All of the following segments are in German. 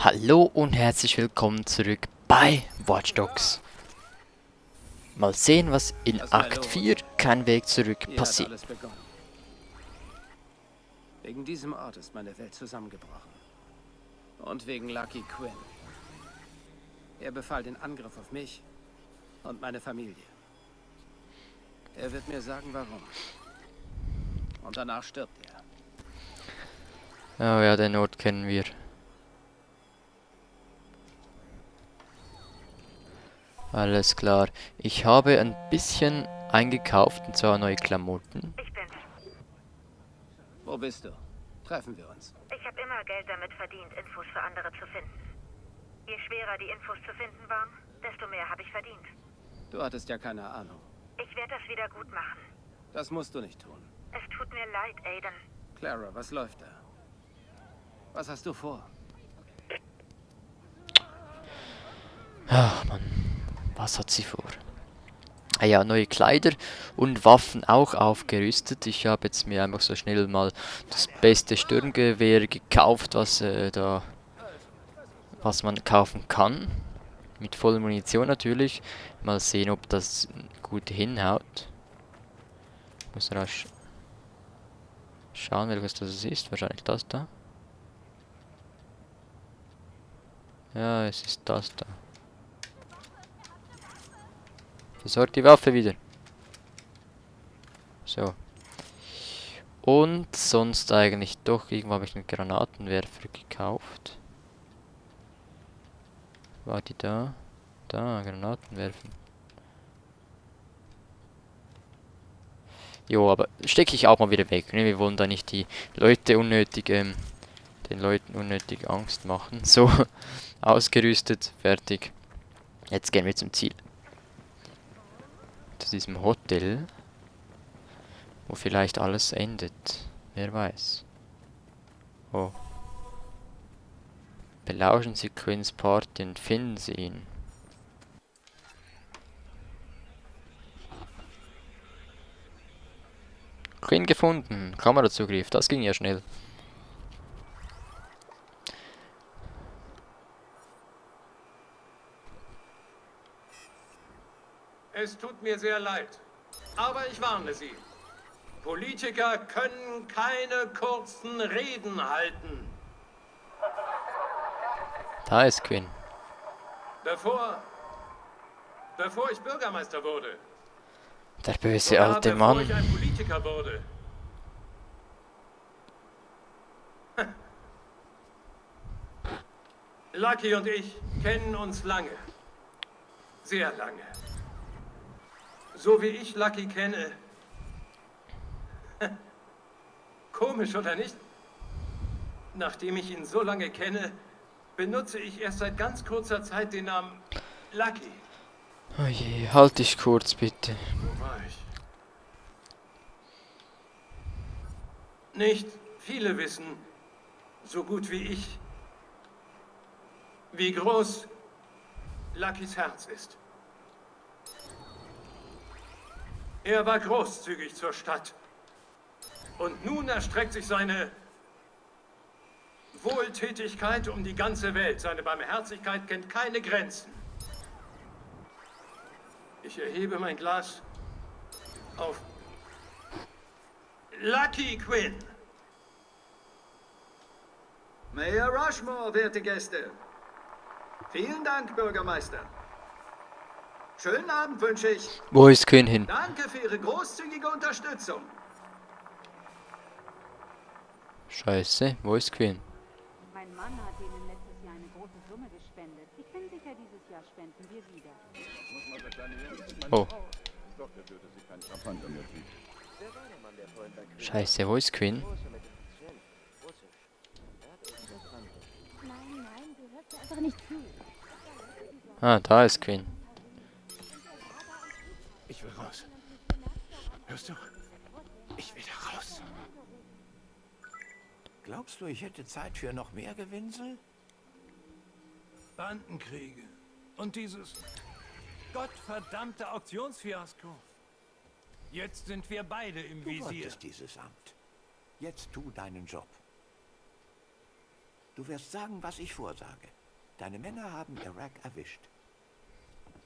Hallo und herzlich willkommen zurück bei Watch Dogs. Mal sehen, was in Das war Akt los. 4 kein Weg zurück Hier hat passiert. alles begonnen. Wegen diesem Ort ist meine Welt zusammengebrochen. Und wegen Lucky Quinn. Er befahl den Angriff auf mich und meine Familie. Er wird mir sagen, warum. Und danach stirbt er. Oh ja, den Ort kennen wir. Alles klar. Ich habe ein bisschen eingekauft, und zwar neue Klamotten. Ich bin's. Wo bist du? Treffen wir uns. Ich habe immer Geld damit verdient, Infos für andere zu finden. Je schwerer die Infos zu finden waren, desto mehr habe ich verdient. Du hattest ja keine Ahnung. Ich werde das wieder gut machen. Das musst du nicht tun. Es tut mir leid, Aiden. Clara, was läuft da? Was hast du vor? Ach Mann, was hat sie vor? Ah ja, neue Kleider und Waffen auch aufgerüstet. Ich habe jetzt mir einfach so schnell mal das beste Sturmgewehr gekauft, was man kaufen kann. Mit voller Munition natürlich. Mal sehen, ob das gut hinhaut. Muss rasch schauen, welches das ist. Wahrscheinlich das da. Ja, es ist das da. Versorgt die Waffe wieder. So. Und sonst eigentlich doch. Irgendwo habe ich einen Granatenwerfer gekauft. War die da? Da, Granaten werfen. Jo, aber stecke ich auch mal wieder weg. Ne? Wir wollen da nicht die Leute unnötig, den Leuten unnötig Angst machen. So, ausgerüstet, fertig. Jetzt gehen wir zum Ziel. Zu diesem Hotel, wo vielleicht alles endet. Wer weiß. Oh. Belauschen Sie Quinns Party und finden Sie ihn. Quinn gefunden. Kamerazugriff. Das ging ja schnell. Es tut mir sehr leid, aber ich warne Sie. Politiker können keine kurzen Reden halten. Da ist Quinn. Bevor ich Bürgermeister wurde, Der böse oder alte bevor Mann. ich ein Politiker wurde. Lucky und ich kennen uns lange. Sehr lange. So wie ich Lucky kenne. Komisch, oder nicht? Nachdem ich ihn so lange kenne, benutze ich erst seit ganz kurzer Zeit den Namen Lucky. Oh je, halt dich kurz bitte. Wo war ich? Nicht viele wissen, so gut wie ich, wie groß Luckys Herz ist. Er war großzügig zur Stadt. Und nun erstreckt sich seine Wohltätigkeit um die ganze Welt. Seine Barmherzigkeit kennt keine Grenzen. Ich erhebe mein Glas auf Lucky Quinn. Mayor Rushmore, werte Gäste. Vielen Dank, Bürgermeister. Schönen Abend wünsche ich. Wo ist Quinn hin? Danke für Ihre großzügige Unterstützung. Scheiße, wo ist Quinn? Mein Mann hat Ihnen letztes Jahr eine große Summe gespendet. Ich bin sicher, dieses Jahr spenden wir wieder. Oh. Scheiße, wo ist Quinn? Nein, du hörst mir einfach nicht zu. Ah, da ist Quinn. Ich will raus. Hörst du? Ich will da raus. Glaubst du, ich hätte Zeit für noch mehr Gewinsel? Bandenkriege. Und dieses gottverdammte Auktionsfiasko. Jetzt sind wir beide im Du Visier. wolltest dieses Amt. Jetzt tu deinen Job. Du wirst sagen, was ich vorsage. Deine Männer haben Iraq erwischt.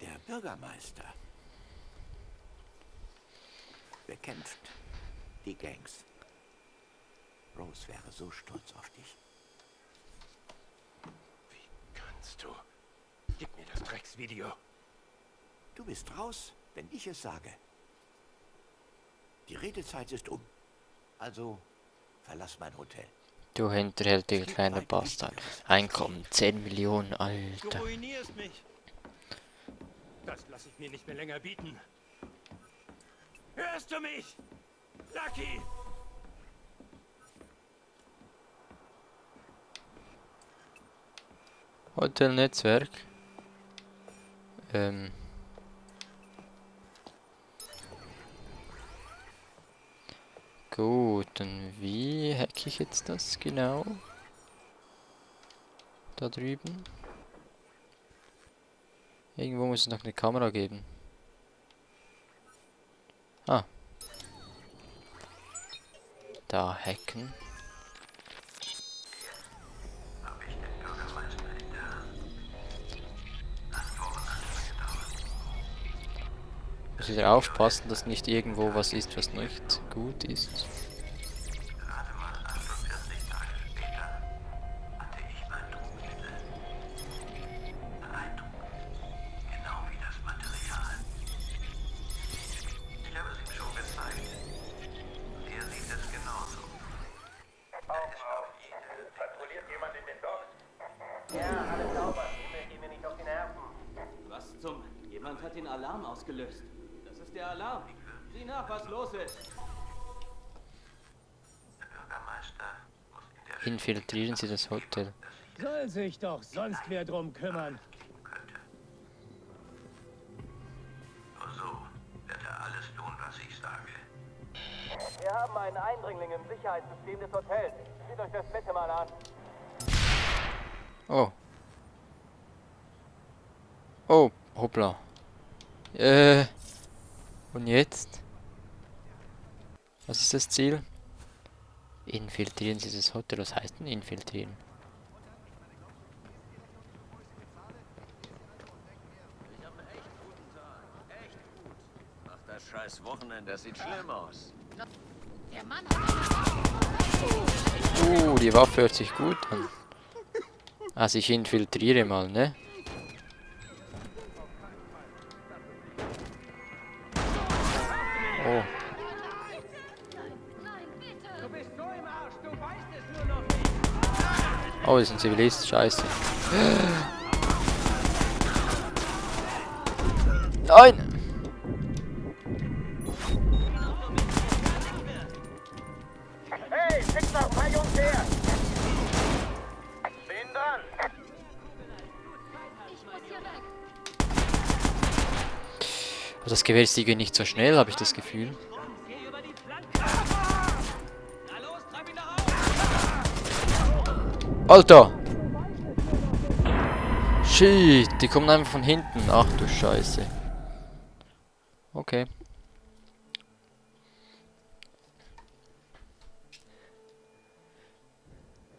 Der Bürgermeister bekämpft die Gangs. Rose wäre so stolz auf dich. Wie kannst du? Gib mir das Drecksvideo. Du bist raus, wenn ich es sage. Die Redezeit ist um. Also verlass mein Hotel. Du hinterhältiger kleiner Bastard. Einkommen 10 Millionen, Du Alter. ruinierst mich. Das lasse ich mir nicht mehr länger bieten. Hörst du mich? Lucky! Hotelnetzwerk. Gut, und wie hacke ich jetzt das genau? Da drüben. Irgendwo muss es noch eine Kamera geben. Ah. Da hacken. Muss wieder aufpassen, dass nicht irgendwo was ist, was nicht gut ist. Was zum... Jemand hat den Alarm ausgelöst. Das ist der Alarm. Sieh nach, was los ist. Infiltrieren Sie das Hotel. Soll sich doch sonst wer drum kümmern. Nur so wird er alles tun, was ich sage. Wir haben einen Eindringling im Sicherheitssystem des Hotels. Seht euch das bitte mal an. Oh. Oh, hoppla. Und jetzt? Was ist das Ziel? Infiltrieren Sie das Hotel. Was heißt denn infiltrieren? Ich habe einen echt guten Tag. Echt gut. Ach, das scheiß Wochenende, das sieht schlimm aus. Die Waffe hört sich gut an. Also ich infiltriere mal, ne? Oh. Oh, das ist ein Zivilist, scheiße. Nein! Hey, schick noch ein paar Jungs her! Bin dran! Oh, das Gewehr ist irgendwie nicht so schnell, habe ich das Gefühl. Geh über die Flanke! Na los, treib ihn nach Hause! Alter! Shit, die kommen einfach von hinten. Ach du Scheiße. Okay.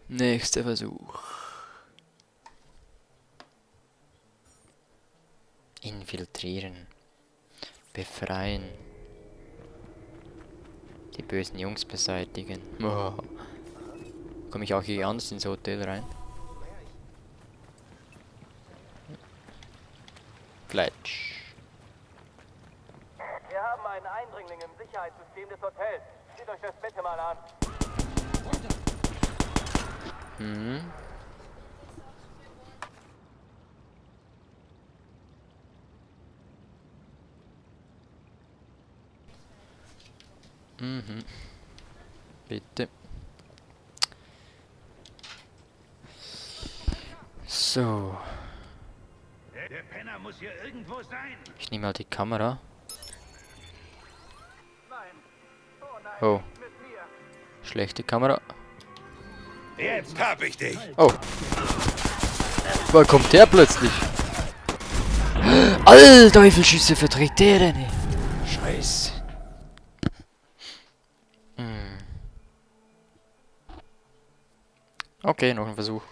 Nächster Versuch. Infiltrieren. Befreien. Die bösen Jungs beseitigen. Oh. Komme ich auch hier anders ins Hotel rein? Fletch. Wir haben einen Eindringling im Sicherheitssystem des Hotels. Seht euch das bitte mal an. Hm. Mhm. Bitte. So. Der Penner muss hier irgendwo sein. Ich nehme mal die Kamera. Oh. Schlechte Kamera. Jetzt hab ich dich. Oh. Wo kommt der plötzlich? Alter, Teufelschüsse verträgt der denn? Ey? Scheiße. Okay, noch ein Versuch.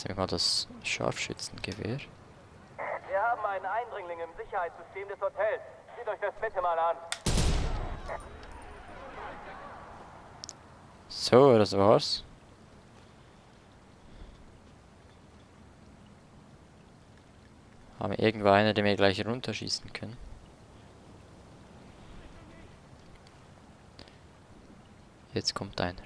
Jetzt nehmen wir mal das Scharfschützengewehr. Wir haben einen Eindringling im Sicherheitssystem des Hotels. Seht euch das bitte mal an. So, das war's. Haben wir irgendwo einen, den wir gleich runterschießen können? Jetzt kommt einer.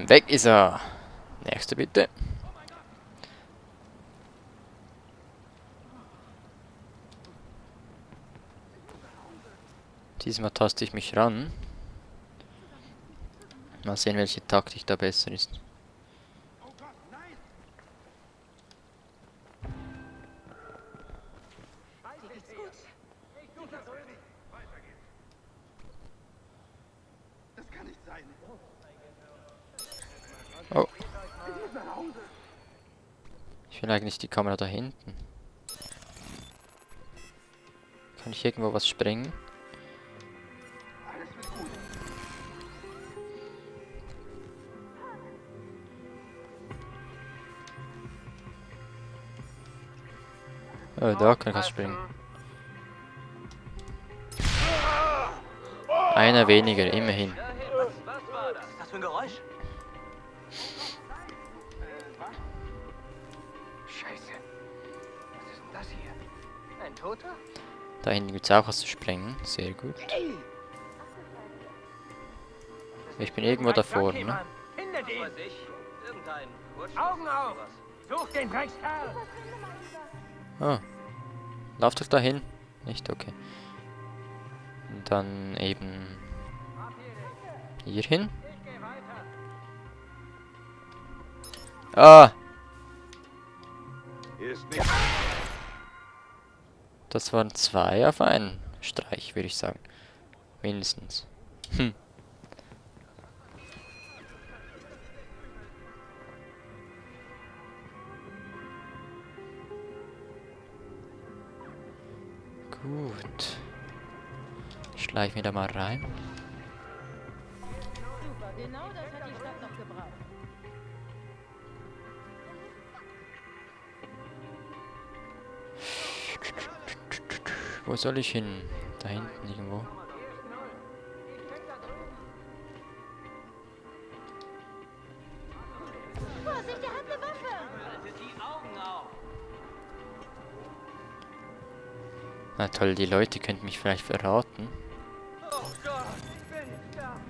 Weg ist er. Nächste bitte. Diesmal taste ich mich ran. Mal sehen, welche Taktik da besser ist. Oh. Ich will eigentlich die Kamera da hinten. Kann ich irgendwo was sprengen? Oh, da kann ich was springen. Einer weniger, immerhin. Was war das? Was für ein Geräusch? Scheiße. Was ist denn das hier? Ein Toter? Da hinten gibt es auch was zu sprengen. Sehr gut. Ich bin irgendwo da vorne, ne? Was weiß ich. Irgendein Kurzschluss. Augen auf! Such den Dreckskerl! Ah. Lauf doch dahin. Nicht? Okay. Und dann eben hier hin. Ah! Das waren 2 auf einen Streich, würde ich sagen. Mindestens. Hm. Gut. Schleich mir da mal rein. Super, genau das hat die Stadt noch gebraucht. Wo soll ich hin? Da hinten irgendwo. Vorsicht, er hat eine Waffe! Haltet die Augen auf! Na toll, die Leute könnten mich vielleicht verraten. Oh Gott, ich will nicht sterben!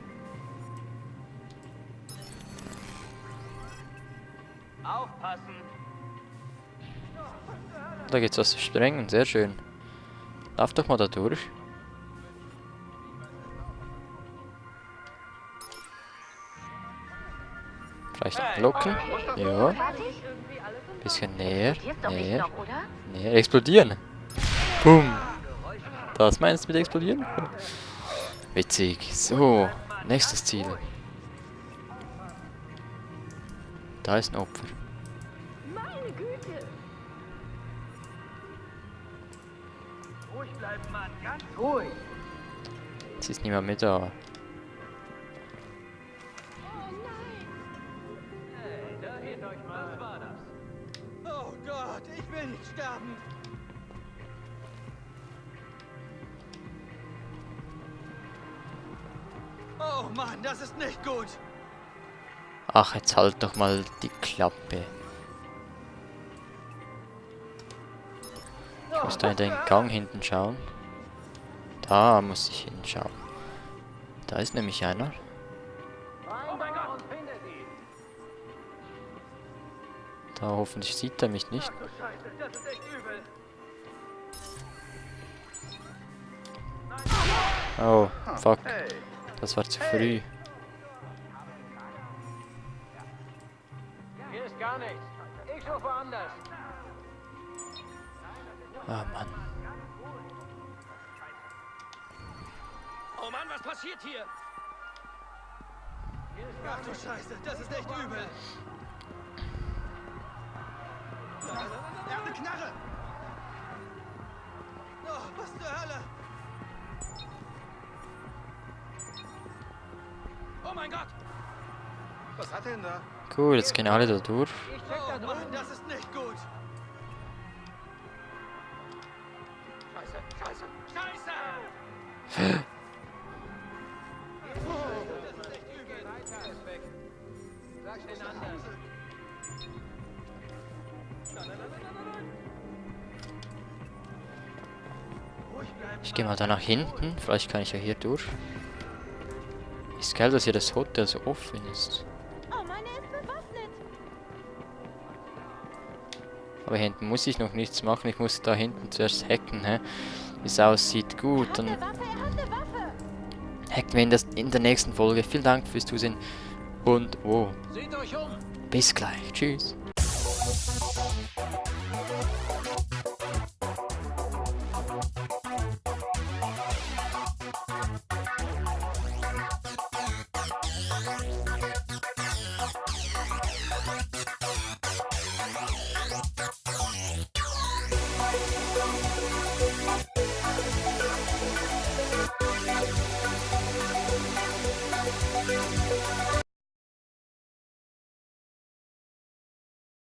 Aufpassen! Da geht's was zu sprengen, sehr schön. Lauf doch mal da durch. Vielleicht noch blocken. Ja. Bisschen näher. Näher. Näher. Explodieren. Boom. Das meinst du mit explodieren? Witzig. So. Nächstes Ziel. Da ist ein Opfer. Meine Güte! Ruhig bleiben, Mann, ganz ruhig. Jetzt ist niemand mehr da. Hey, da hebt euch mal. Was war das? Oh Gott, ich will nicht sterben! Oh Mann, das ist nicht gut! Ach, jetzt halt doch mal die Klappe. Ich muss da in den Gang hinten schauen. Da muss ich hinschauen. Da ist nämlich einer. Oh mein Gott, findet ihn! Da hoffentlich sieht er mich nicht. Du Scheiße, das ist echt übel! Oh, fuck. Das war zu früh. Hier ist gar nichts. Ich suche woanders. Ah, Mann. Oh Mann, was passiert hier? Ach du Scheiße, das ist echt übel. Er hat eine Knarre. Oh, mein Gott! Was hat er denn da? Gut, jetzt gehen alle da durch. Oh Mann, das ist nicht gut. Scheiße, scheiße, scheiße! Ich gehe mal da nach hinten. Vielleicht kann ich ja hier durch. Ist geil, dass hier das Hotel so offen ist. Oh Mann, er ist bewaffnet. Aber hier hinten muss ich noch nichts machen. Ich muss da hinten zuerst hacken, hä? Wie es aussieht. Gut, dann Er hat eine Waffe. hacken wir in der nächsten Folge. Vielen Dank fürs Zusehen. Und, Seht euch um! bis gleich. Tschüss.